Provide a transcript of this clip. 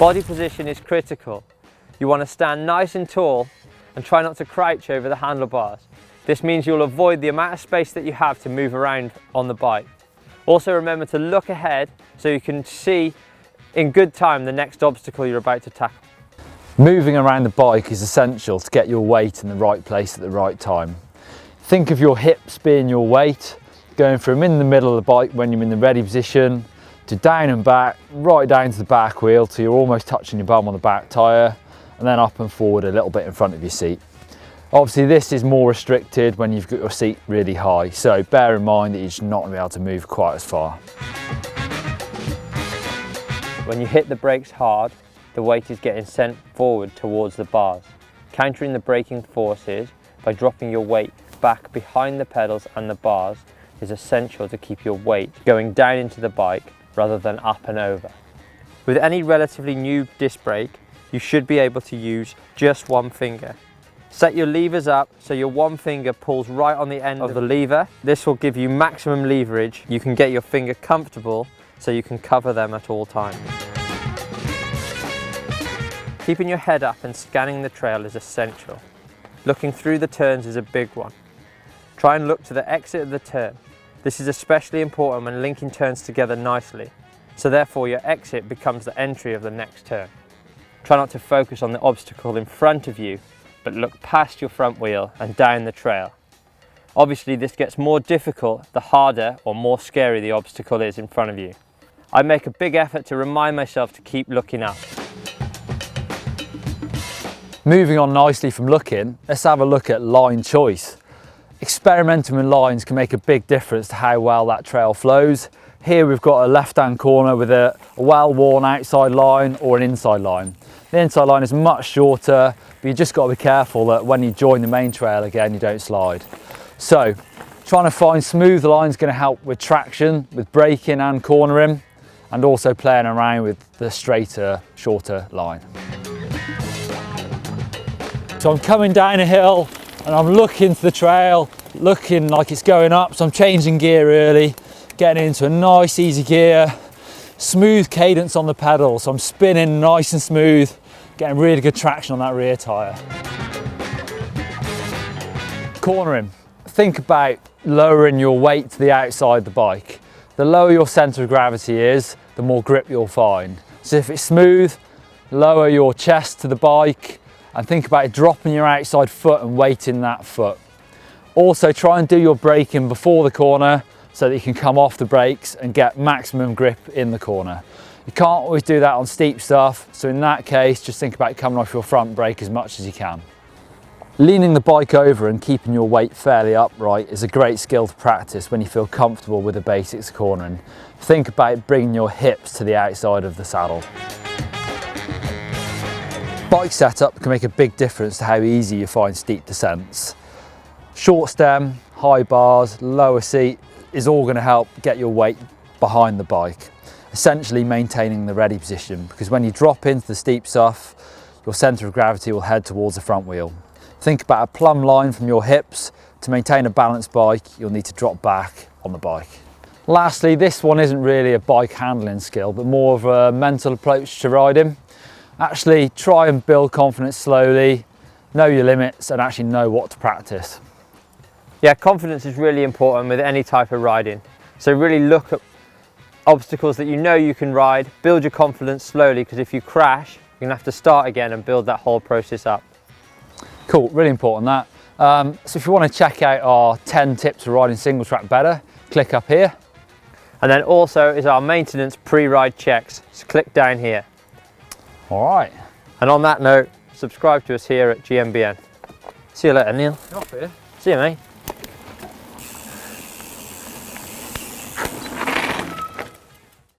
Body position is critical. You want to stand nice and tall and try not to crouch over the handlebars. This means you'll avoid the amount of space that you have to move around on the bike. Also remember to look ahead so you can see in good time the next obstacle you're about to tackle. Moving around the bike is essential to get your weight in the right place at the right time. Think of your hips being your weight, going from in the middle of the bike when you're in the ready position, to down and back, right down to the back wheel till you're almost touching your bum on the back tyre, and then up and forward a little bit in front of your seat. Obviously this is more restricted when you've got your seat really high, so bear in mind that you're just not going to be able to move quite as far. When you hit the brakes hard, the weight is getting sent forward towards the bars. Countering the braking forces by dropping your weight back behind the pedals and the bars is essential to keep your weight going down into the bike rather than up and over. With any relatively new disc brake, you should be able to use just one finger. Set your levers up so your one finger pulls right on the end of the lever. This will give you maximum leverage. You can get your finger comfortable so you can cover them at all times. Keeping your head up and scanning the trail is essential. Looking through the turns is a big one. Try and look to the exit of the turn. This is especially important when linking turns together nicely, so therefore your exit becomes the entry of the next turn. Try not to focus on the obstacle in front of you, but look past your front wheel and down the trail. Obviously this gets more difficult the harder or more scary the obstacle is in front of you. I make a big effort to remind myself to keep looking up. Moving on nicely from looking, let's have a look at line choice. Experimenting with lines can make a big difference to how well that trail flows. Here we've got a left-hand corner with a well-worn outside line or an inside line. The inside line is much shorter, but you just got to be careful that when you join the main trail again, you don't slide. So, trying to find smooth lines is going to help with traction, with braking and cornering, and also playing around with the straighter, shorter line. So I'm coming down a hill and I'm looking to the trail, looking like it's going up, so I'm changing gear early, getting into a nice easy gear, smooth cadence on the pedal, so I'm spinning nice and smooth, getting really good traction on that rear tyre. Cornering. Think about lowering your weight to the outside of the bike. The lower your centre of gravity is, the more grip you'll find. So if it's smooth, lower your chest to the bike and think about dropping your outside foot and weighting that foot. Also try and do your braking before the corner so that you can come off the brakes and get maximum grip in the corner. You can't always do that on steep stuff, so in that case just think about coming off your front brake as much as you can. Leaning the bike over and keeping your weight fairly upright is a great skill to practice when you feel comfortable with the basics of cornering. Think about bringing your hips to the outside of the saddle. Bike setup can make a big difference to how easy you find steep descents. Short stem, high bars, lower seat is all going to help get your weight behind the bike, essentially maintaining the ready position, because when you drop into the steep stuff, your centre of gravity will head towards the front wheel. Think about a plumb line from your hips. To maintain a balanced bike, you'll need to drop back on the bike. Lastly, this one isn't really a bike handling skill, but more of a mental approach to riding. Actually try and build confidence slowly, know your limits and actually know what to practice. Yeah, confidence is really important with any type of riding. So really look at obstacles that you know you can ride, build your confidence slowly, because if you crash, you're gonna have to start again and build that whole process up. Cool, really important that. So if you want to check out our 10 tips for riding single track better, click up here. And then also is our maintenance pre-ride checks, so click down here. All right. And on that note, subscribe to us here at GMBN. See you later, Neil. Get off here. See you, mate.